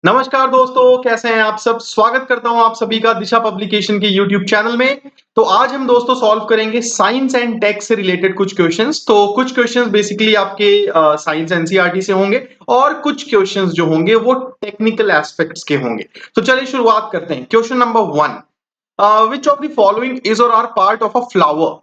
नमस्कार दोस्तों, कैसे हैं आप सब? स्वागत करता हूं आप सभी का दिशा पब्लिकेशन के यूट्यूब चैनल में। तो आज हम दोस्तों सॉल्व करेंगे साइंस एंड टेक से रिलेटेड कुछ क्वेश्चंस। तो कुछ क्वेश्चंस बेसिकली आपके साइंस एनसीईआरटी से होंगे और कुछ क्वेश्चंस जो होंगे वो टेक्निकल एस्पेक्ट्स के होंगे। तो चलिए शुरुआत करते हैं। Question number 1, which of the following is or are part of a flower?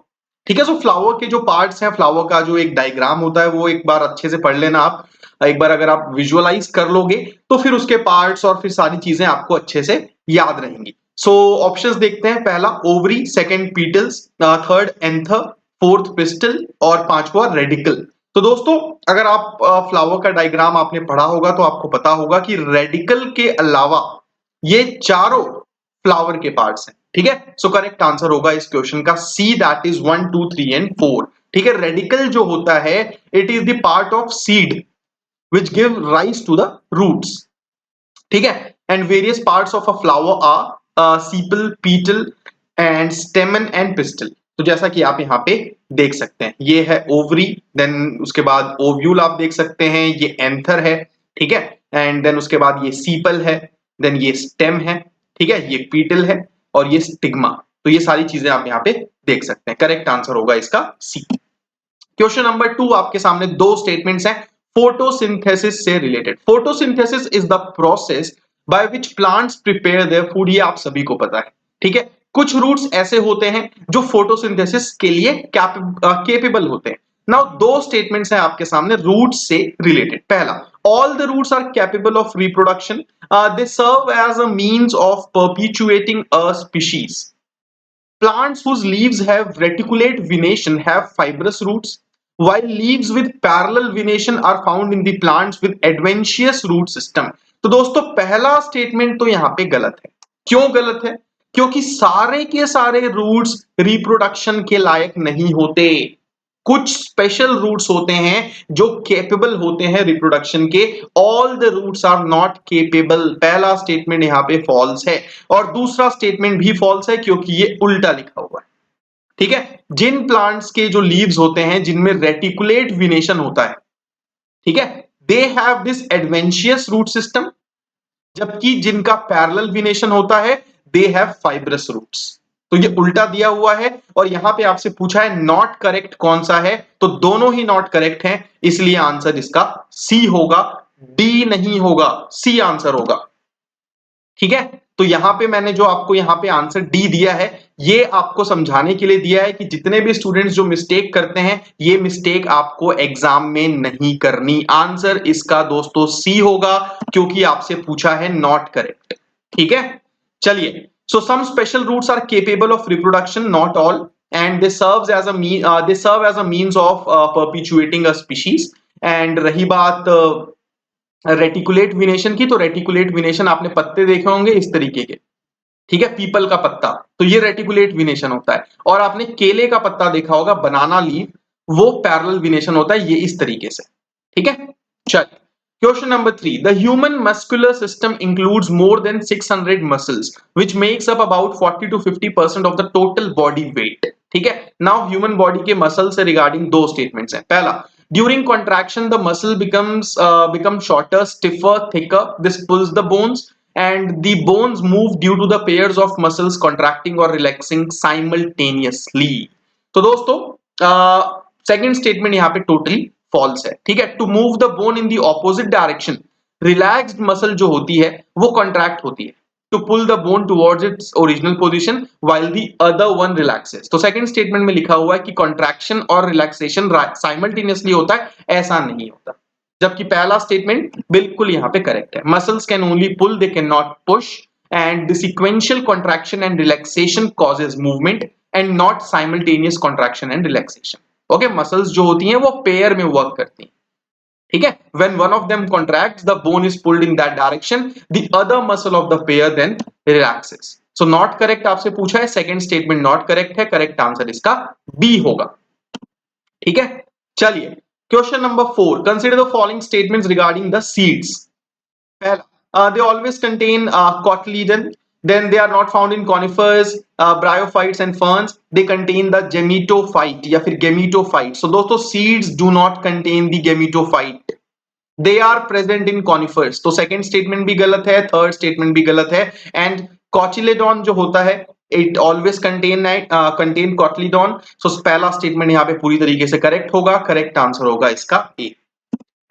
ठीक है, सो फ्लावर के जो पार्ट्स हैं, फ्लावर का जो एक डायग्राम होता है वो एक बार अच्छे से पढ़ लेना आप। एक बार अगर आप विजुअलाइज कर लोगे तो फिर उसके पार्ट्स और फिर सारी चीजें आपको अच्छे से याद रहेंगी। सो ऑप्शंस देखते हैं। पहला ovary, second petals, third anther, fourth pistol और पांचवा रेडिकल। तो दोस्तों अगर आप फ्लावर का डायग्राम आपने पढ़ा होगा तो आपको पता होगा कि रेडिकल के अलावा ये चारों फ्लावर के पार्ट्स हैं। ठीक है, सो करेक्ट आंसर होगा इस क्वेश्चन का सी, दैट इज 1 2 3 एंड 4। ठीक है, रेडिकल जो होता है it is the part of seed which give rise to the roots. ठीक है, and various parts of a flower are sepal, petal and stamen and pistil. तो जैसा कि आप यहाँ पे देख सकते हैं, ये है ओवरी, देन उसके बाद ओव्यूल आप देख सकते हैं, ये एंथर है। ठीक है, एंड देन उसके बाद ये सीपल है, देन ये स्टेम है। ठीक है, ये पीटल है और ये स्टिग्मा। तो ये सारी चीजें आप यहाँ पे देख सकते हैं। करेक्ट आंसर होगा इसका सी। क्वेश्चन नंबर 2 आपके सामने दो स्टेटमेंट्स हैं फोटोसिंथेसिस से related. Photosynthesis is the process by which plants prepare their food. ये आप सभी को पता है। ठीक है, कुछ रूट्स ऐसे होते हैं जो फोटोसिंथेसिस के लिए कैपेबल होते हैं। नाउ दो स्टेटमेंट्स हैं आपके सामने रूट्स से रिलेटेड। पहला, all the roots are capable of reproduction, they serve as a means of perpetuating a species. Plants whose leaves have reticulate venation have fibrous roots, while leaves with parallel venation are found in the plants with adventitious root system. तो दोस्तों पहला statement तो यहां पे गलत है। क्यों गलत है? क्योंकि सारे के सारे रूट्स रिप्रोडक्शन के लायक नहीं होते। कुछ स्पेशल रूट्स होते हैं जो केपेबल होते हैं रिप्रोडक्शन के। All the roots are not capable. पहला स्टेटमेंट यहां पे फॉल्स है और दूसरा स्टेटमेंट भी फॉल्स है क्योंकि ये उल्टा लिखा हुआ है। ठीक है, जिन प्लांट्स के जो लीव्स होते हैं जिनमें रेटिकुलेट विनेशन होता है, ठीक है, they have this adventitious root system, जबकि जिनका पैरेलल विनेशन होता है दे हैव फाइब्रस रूट्स। तो ये उल्टा दिया हुआ है और यहां पे आपसे पूछा है नॉट करेक्ट कौन सा है, तो दोनों ही नॉट करेक्ट हैं, इसलिए आंसर इसका सी होगा, डी नहीं होगा, सी आंसर होगा। ठीक है, तो यहां पे मैंने जो आपको यहां पे आंसर डी दिया है ये आपको समझाने के लिए दिया है कि जितने भी स्टूडेंट्स जो मिस्टेक करते हैं ये मिस्टेक आपको एग्जाम में नहीं करनी। आंसर इसका दोस्तों सी होगा क्योंकि आपसे पूछा है नॉट करेक्ट। ठीक है, चलिए। So some special roots are capable of reproduction, not all, and they serves as a they serve as a means of perpetuating a species. And रही बात रेटिकुलेट विनेशन की, तो रेटिकुलेट विनेशन आपने पत्ते देखे होंगे इस तरीके के। ठीक है, पीपल का पत्ता, तो ये रेटिकुलेट विनेशन होता है। और आपने केले का पत्ता देखा होगा, बनाना लीफ, वो पैरेलल विनेशन होता है, ये इस तरीके से। ठीक है, चल। Question number 3, the human muscular system includes more than 600 muscles which makes up about 40 to 50% of the total body weight. ठीक है, नाउ ह्यूमन बॉडी के मसल से रिगार्डिंग दो स्टेटमेंट्स हैं। पहला, during contraction the muscle become shorter, stiffer, thicker. This pulls the bones and the bones move due to the pairs of muscles contracting or relaxing simultaneously. तो दोस्तों second statement यहां पे totally false है। ठीक है, to move the bone in the opposite direction, relaxed muscle जो होती है वो कॉन्ट्रैक्ट होती है to pull the bone towards its original position while the other one relaxes. तो सेकंड स्टेटमेंट में लिखा हुआ है कि कॉन्ट्रैक्शन और रिलैक्सेशन साइमल्टेनियसली होता है, ऐसा नहीं होता। जबकि पहला स्टेटमेंट बिल्कुल यहां पे करेक्ट है। Muscles can only pull, they can not push, and the sequential contraction and relaxation causes movement and not simultaneous contraction and relaxation. Okay, muscles जो होती हैं वो पेयर में वर्क करती हैं। ठीक है, when one of them contracts the bone is pulled in that direction, the other muscle of the pair then relaxes. So not correct आपसे पूछा है, सेकंड स्टेटमेंट नॉट करेक्ट है, करेक्ट आंसर इसका बी होगा। ठीक है, चलिए। Question number 4, consider the following statements regarding the seeds. पहला, they always contain cotyledon, then they are not found in conifers, bryophytes and ferns. They contain the gametophyte या फिर gametophyte. So दोस्तों seeds do not contain the gametophyte. They are present in conifers. तो second statement भी गलत है, third statement भी गलत है। एंड कॉचिलेडॉन जो होता है इट ऑलवेज कंटेन कॉटिलीडॉन। सो पहला स्टेटमेंट यहाँ पे पूरी तरीके से करेक्ट होगा, करेक्ट आंसर होगा इसका ए।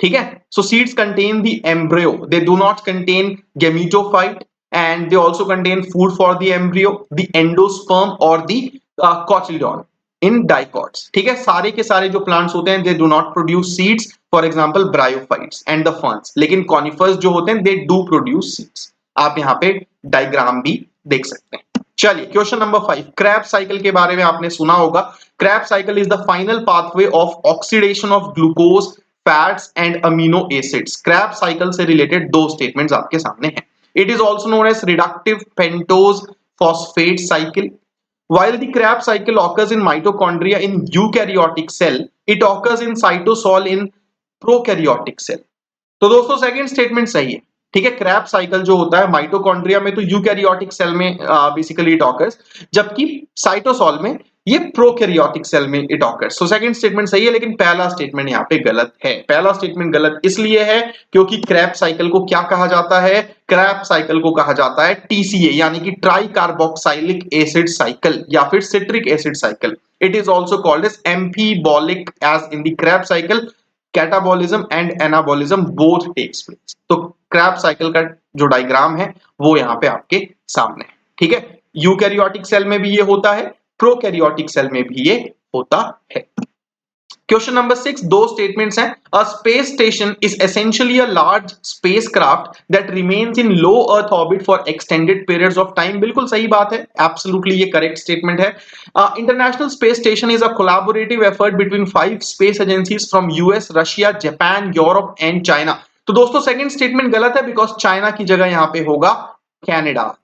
ठीक है, so seeds contain the embryo, they do not contain gametophyte and they also contain food for the embryo, the endosperm और द कॉटिलीडॉन इन डाइकॉट्स। ठीक है, सारे के सारे जो प्लांट्स होते हैं they do not produce seeds, for example bryophytes and the ferns, लेकिन कॉनिफर्स जो होते हैं दे डू प्रोड्यूस सीड्स। आप यहाँ पे डायग्राम भी देख सकते हैं। चलिए क्वेश्चन नंबर 5, क्रैब्स साइकिल के बारे में आपने सुना होगा। Krebs cycle is the final pathway of oxidation of glucose, fats and amino acids. Krebs cycle से रिलेटेड दो स्टेटमेंट्स आपके सामने हैं। It is also known as reductive pentose phosphate cycle. While the Krebs cycle occurs in mitochondria in eukaryotic cell, it occurs in cytosol in prokaryotic cell. तो दोस्तों second statement सही है। ठीक है, क्रैब साइकिल जो होता है माइटोकॉन्ड्रिया में तो यूकैरियोटिक सेल में बेसिकली इट ऑकर्स, जबकि साइटोसॉल में ये प्रोकैरियोटिक सेल में it occurs. So second statement सही है, लेकिन पहला स्टेटमेंट यहाँ पे गलत है। पहला स्टेटमेंट गलत इसलिए है क्योंकि क्रैब साइकिल को क्या कहा जाता है? क्रैब साइकिल को कहा जाता है टीसीए यानी कि ट्राई कार्बोक्साइलिक एसिड साइकिल या फिर citric acid cycle. It is also called as amphibolic as in the Krebs cycle catabolism and anabolism both takes place. तो क्रैब साइकिल का जो डायग्राम है वो यहाँ पे आपके सामने है। ठीक है, यूकैरियोटिक सेल में भी ये होता है, प्रोकैरियोटिक सेल में भी ये होता है। क्वेश्चन नंबर 6, दो स्टेटमेंट्स हैं। A space station is essentially a large spacecraft that remains in low earth orbit for extended periods of time. बिल्कुल सही बात है, एब्सोल्युटली ये करेक्ट स्टेटमेंट है। International space station is a collaborative effort between 5 space agencies from US, Russia, Japan, Europe and China. तो दोस्तों second statement गलत है बिकॉज चाइना की जगह यहां पे होगा कनाडा।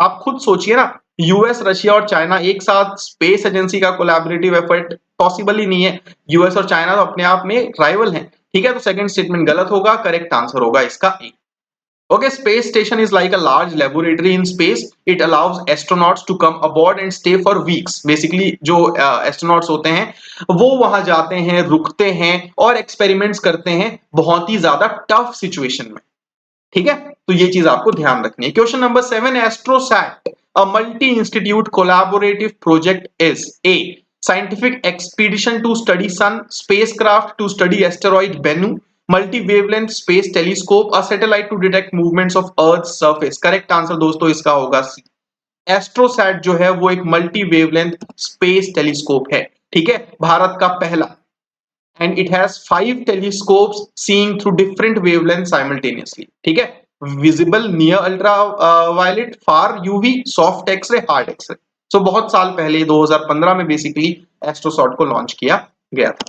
आप खुद सोचिए ना, यूएस, रशिया और चाइना एक साथ स्पेस एजेंसी का कोलैबोरेटिव एफर्ट पॉसिबल ही नहीं है। यूएस और चाइना तो अपने आप में राइवल हैं। ठीक है, तो सेकंड स्टेटमेंट गलत होगा, करेक्ट आंसर होगा इसका ए। Okay, space station is like a large laboratory in space. It allows astronauts to come aboard and stay for weeks. Basically, जो astronauts होते हैं वो वहां जाते हैं, रुकते हैं और एक्सपेरिमेंट्स करते हैं बहुत ही ज्यादा टफ सिचुएशन में। ठीक है, तो ये चीज आपको ध्यान रखनी है। Question number 7, AstroSat a multi institute collaborative project is a scientific expedition to study sun, spacecraft to study asteroid Bennu, multi-wavelength space telescope, a satellite to detect movements of Earth's surface। Correct answer दोस्तों इसका होगा सी। एस्ट्रोसैट जो है वो एक multi wavelength space telescope है। ठीक है, भारत का पहला, and it has 5 telescopes seeing through different wavelengths simultaneously। ठीक है, visible, near ultraviolet, far UV, soft X-ray, hard X-ray। सो बहुत साल पहले 2015 में बेसिकली एस्ट्रोसॉट को लॉन्च किया गया था।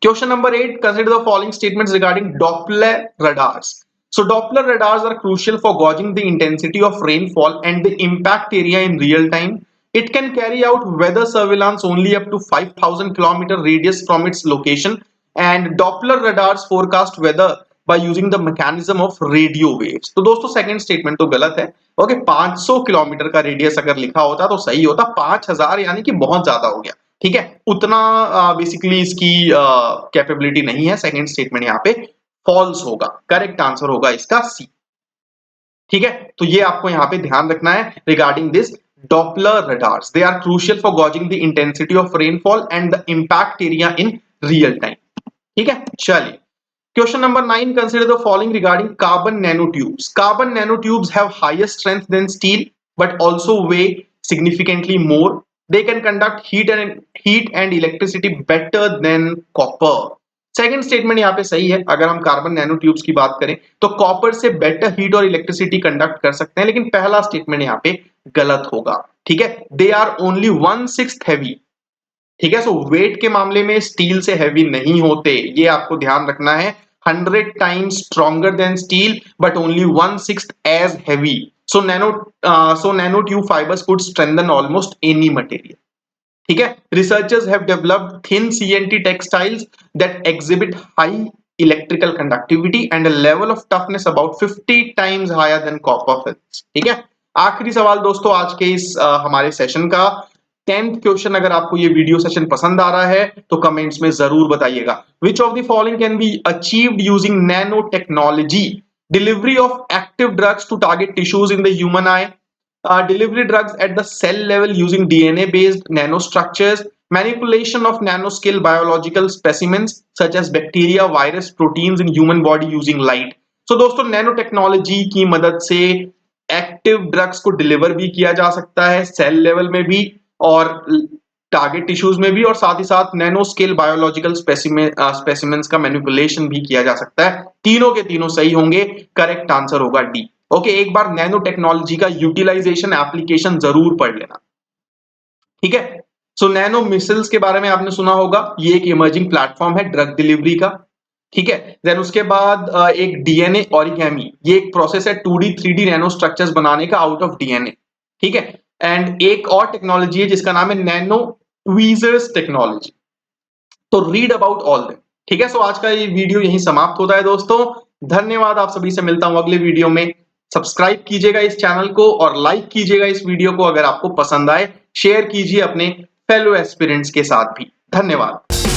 Question number 8, consider the following statements regarding Doppler radars. So Doppler radars are crucial for gauging the intensity of rainfall and the impact area in real time. It can carry out weather surveillance only up to 5,000 km radius from its location, and Doppler radars forecast weather by using the mechanism of radio waves। तो दोस्तों second statement तो गलत है। Okay, 500 kilometre का radius अगर लिखा होता तो सही होता, 5000 यानी कि बहुत ज्यादा हो गया। ठीक है, उतना बेसिकली इसकी कैपेबिलिटी नहीं है। सेकंड स्टेटमेंट यहाँ पे फॉल्स होगा, करेक्ट आंसर होगा इसका सी। ठीक है, तो ये आपको यहाँ पे ध्यान रखना है regarding this Doppler radars. They are crucial for gauging the intensity of rainfall and the impact area in real time. ठीक है, चलिए question number 9, consider the following regarding carbon nanotubes. Carbon nanotubes have higher strength than steel but also weigh significantly more. They can conduct heat and electricity better than copper। Second statement यहाँ पे सही है। अगर हम carbon nano tubes की बात करें तो कॉपर से बेटर हीट और इलेक्ट्रिसिटी कंडक्ट कर सकते हैं, लेकिन पहला स्टेटमेंट यहाँ पे गलत होगा। ठीक है, दे आर ओनली 1/6 हैवी। ठीक है, सो वेट के मामले में स्टील से हैवी नहीं होते, ये आपको ध्यान रखना है। 100 times stronger than steel but only 1/6 as heavy. So nano tube fibres could strengthen almost any material. ठीक है, researchers have developed thin CNT textiles that exhibit high electrical conductivity and a level of toughness about 50 times higher than copper films. ठीक है, आखिरी सवाल दोस्तों आज के इस हमारे सेशन का, 10th क्वेश्चन अगर आपको ये वीडियो सेशन पसंद आ रहा है तो कमेंट्स में जरूर बताइएगा। Which of the following can be achieved using nano technology? Delivery of active drugs to target tissues in the human eye, delivery drugs at the cell level using DNA based nanostructures, manipulation of nanoscale biological specimens such as bacteria, virus, proteins in human body using light। so दोस्तों nano technology की मदद से active drugs को deliver भी किया जा सकता है सेल लेवल में भी और टारगेट टिश्यूज में भी, और साथ ही साथ नैनो स्केल बायोलॉजिकल स्पेसिमेंस का मैनिपुलेशन भी किया जा सकता है। तीनों के तीनों सही होंगे, करेक्ट आंसर होगा डी। ओके, एक बार नैनो टेक्नोलॉजी का यूटिलाइजेशन एप्लीकेशन जरूर पढ़ लेना, ठीक है। सो नैनो मिसाइल्स के बारे में आपने सुना होगा, ये एक इमर्जिंग प्लेटफॉर्म है ड्रग डिलीवरी का, ठीक है। देन उसके बाद एक डीएनए ऑरिगेमी, ये एक प्रोसेस है 2D 3D नैनो स्ट्रक्चर्स बनाने का आउट ऑफ डीएनए, ठीक है। एंड एक और टेक्नोलॉजी है जिसका नाम है नैनो ट्वीजर्स टेक्नोलॉजी। तो रीड अबाउट ऑल देम, ठीक है। सो आज का ये वीडियो यहीं समाप्त होता है दोस्तों। धन्यवाद, आप सभी से मिलता हूं अगले वीडियो में। सब्सक्राइब कीजिएगा इस चैनल को और लाइक कीजिएगा इस वीडियो को अगर आपको पसंद आए, शेयर कीजिए अपने फेलो एस्पिरेंट्स के साथ भी। धन्यवाद।